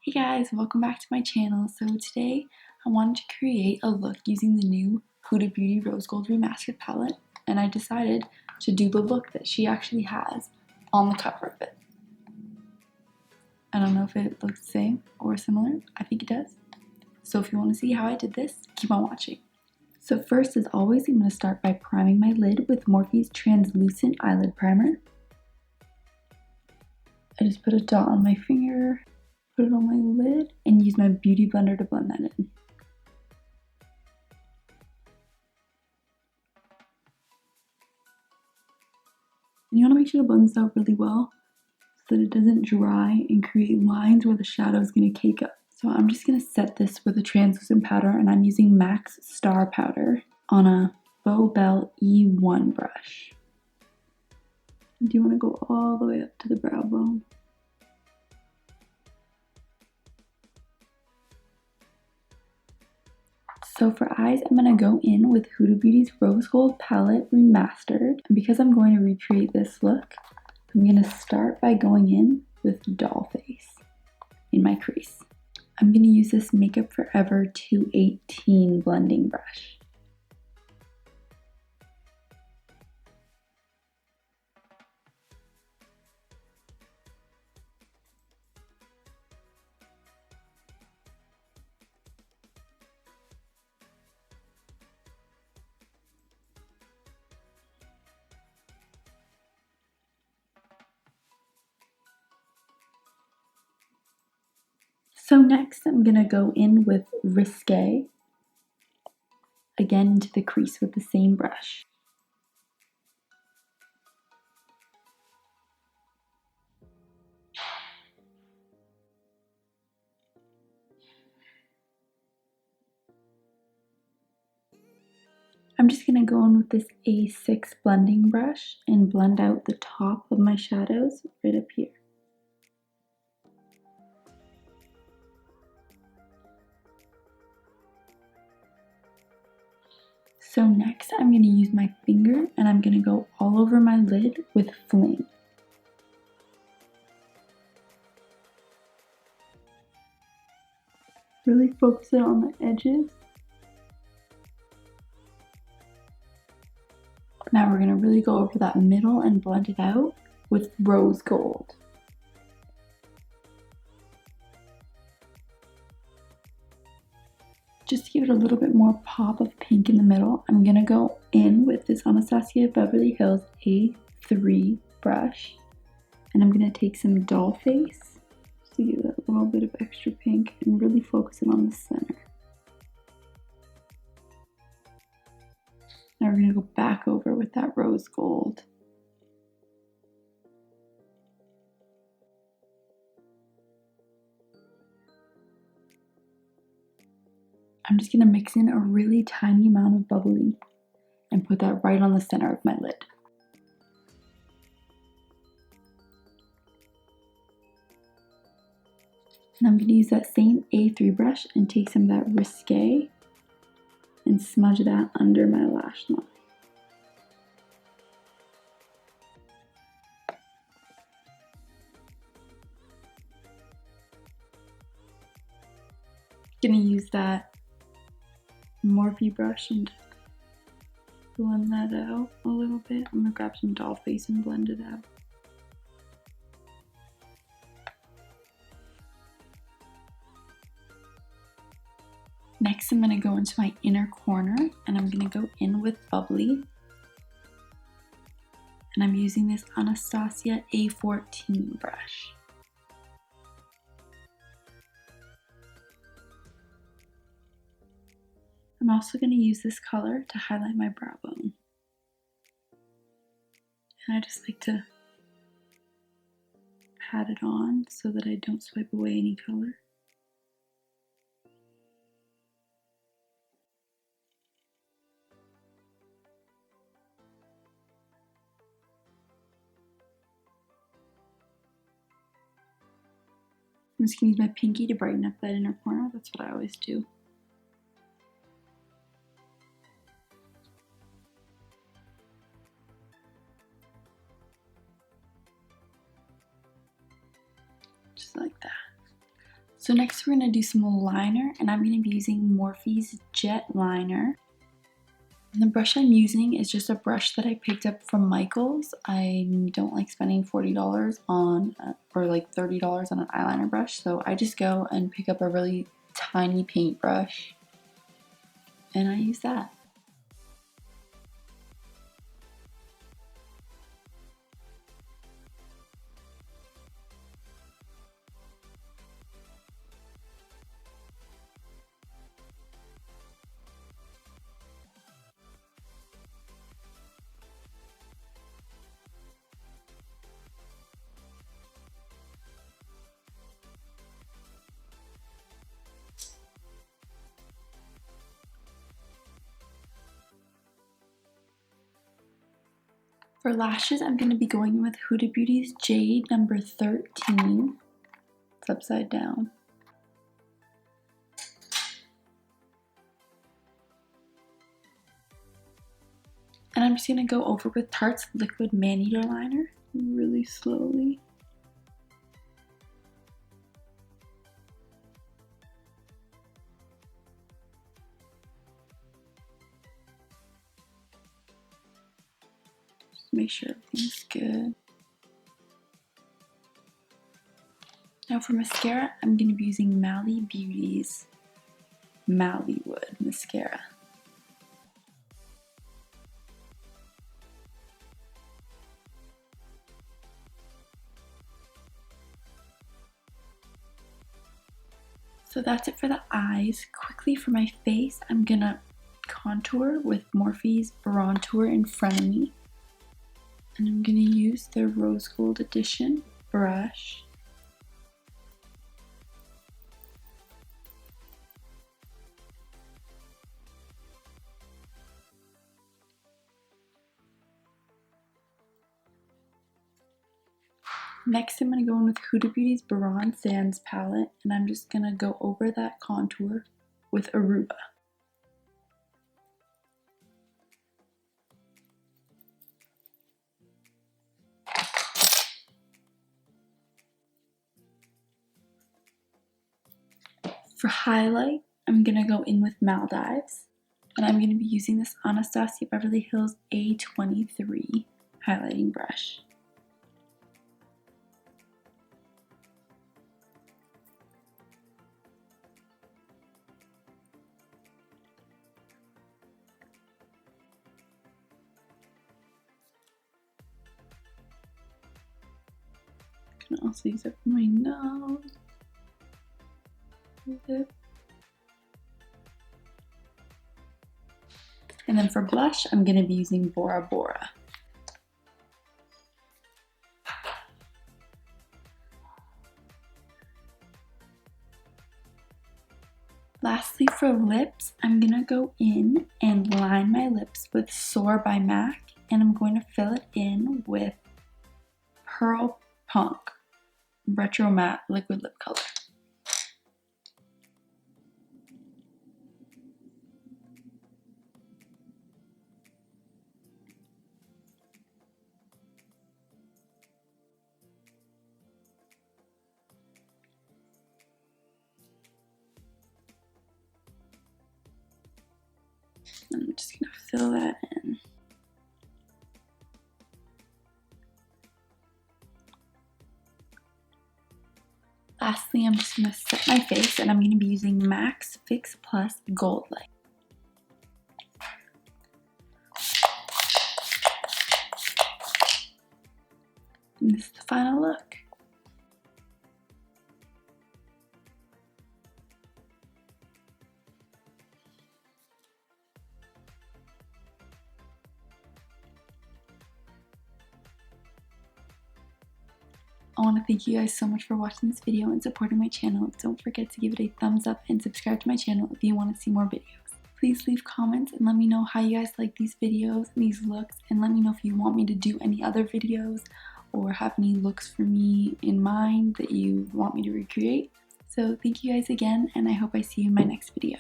Hey guys, welcome back to my channel. So today I wanted to create a look using the new Huda Beauty Rose Gold Remastered palette, and I decided to do the look that she actually has on the cover of it. I don't know if it looks the same or similar. I think it does. So if you want to see how I did this, keep on watching. So first, as always, I'm going to start by priming my lid with Morphe's Translucent Eyelid Primer. I just put a dot on my finger, put it on my lid, and use my beauty blender to blend that in. And you want to make sure to blend this out really well so that it doesn't dry and create lines where the shadow is going to cake up. So I'm just going to set this with a translucent powder, and I'm using MAC's Star Powder on a Bow Bell E1 brush. And you want to go all the way up to the brow bone. So for eyes, I'm going to go in with Huda Beauty's Rose Gold Palette Remastered. And because I'm going to recreate this look, I'm going to start by going in with Doll Face in my crease. I'm going to use this Makeup Forever 218 blending brush. So next I'm going to go in with Risque, again into the crease with the same brush. I'm just going to go in with this A6 blending brush and blend out the top of my shadows right up here. So next I'm going to use my finger and I'm going to go all over my lid with Fling. Really focus it on the edges. Now we're going to really go over that middle and blend it out with Rose Gold. Just to give it a little bit more pop of pink in the middle, I'm going to go in with this Anastasia Beverly Hills A3 brush. And I'm going to take some Doll Face just to give it a little bit of extra pink and really focus it on the center. Now we're going to go back over with that Rose Gold. I'm just going to mix in a really tiny amount of bubbly and put that right on the center of my lid. And I'm going to use that same A3 brush and take some of that Risque and smudge that under my lash line. Gonna use that Morphe brush and blend that out a little bit. I'm gonna grab some Doll Face and blend it out. Next, I'm going to go into my inner corner and I'm going to go in with Bubbly. And I'm using this Anastasia A14 brush. I'm also going to use this color to highlight my brow bone. And I just like to pat it on so that I don't swipe away any color. I'm just going to use my pinky to brighten up that inner corner. That's what I always do. Just like that. So next we're going to do some liner, and I'm going to be using Morphe's Jet Liner. And the brush I'm using is just a brush that I picked up from Michael's. I don't like spending $40 on, or like $30 on an eyeliner brush, so I just go and pick up a really tiny paintbrush, and I use that. For lashes, I'm going to be going in with Huda Beauty's Jade number 13. It's upside down. And I'm just going to go over with Tarte's Liquid Man-Eater Liner really slowly. Just make sure everything's good. Now for mascara, I'm going to be using Mally Beauty's Mallywood mascara. So that's it for the eyes. Quickly for my face, I'm gonna contour with Morphe's Brontour in Frenemy. And I'm gonna use the Rose Gold Edition brush. Next, I'm going to go in with Huda Beauty's Bronze Sands palette, and I'm just going to go over that contour with Aruba. For highlight, I'm going to go in with Maldives, and I'm going to be using this Anastasia Beverly Hills A23 highlighting brush. I can also use it for my nose. And then for blush, I'm going to be using Bora Bora. Lastly, for lips, I'm going to go in and line my lips with Soar by MAC, and I'm going to fill it in with Pearl Punk Retro Matte Liquid Lip Color. I'm just going to fill that in. Lastly, I'm just going to set my face, and I'm going to be using MAC's Fix Plus Gold Light. And this is the final look. I want to thank you guys so much for watching this video and supporting my channel. Don't forget to give it a thumbs up and subscribe to my channel if you want to see more videos. Please leave comments and let me know how you guys like these videos and these looks, and let me know if you want me to do any other videos or have any looks for me in mind that you want me to recreate. So thank you guys again, and I hope I see you in my next video.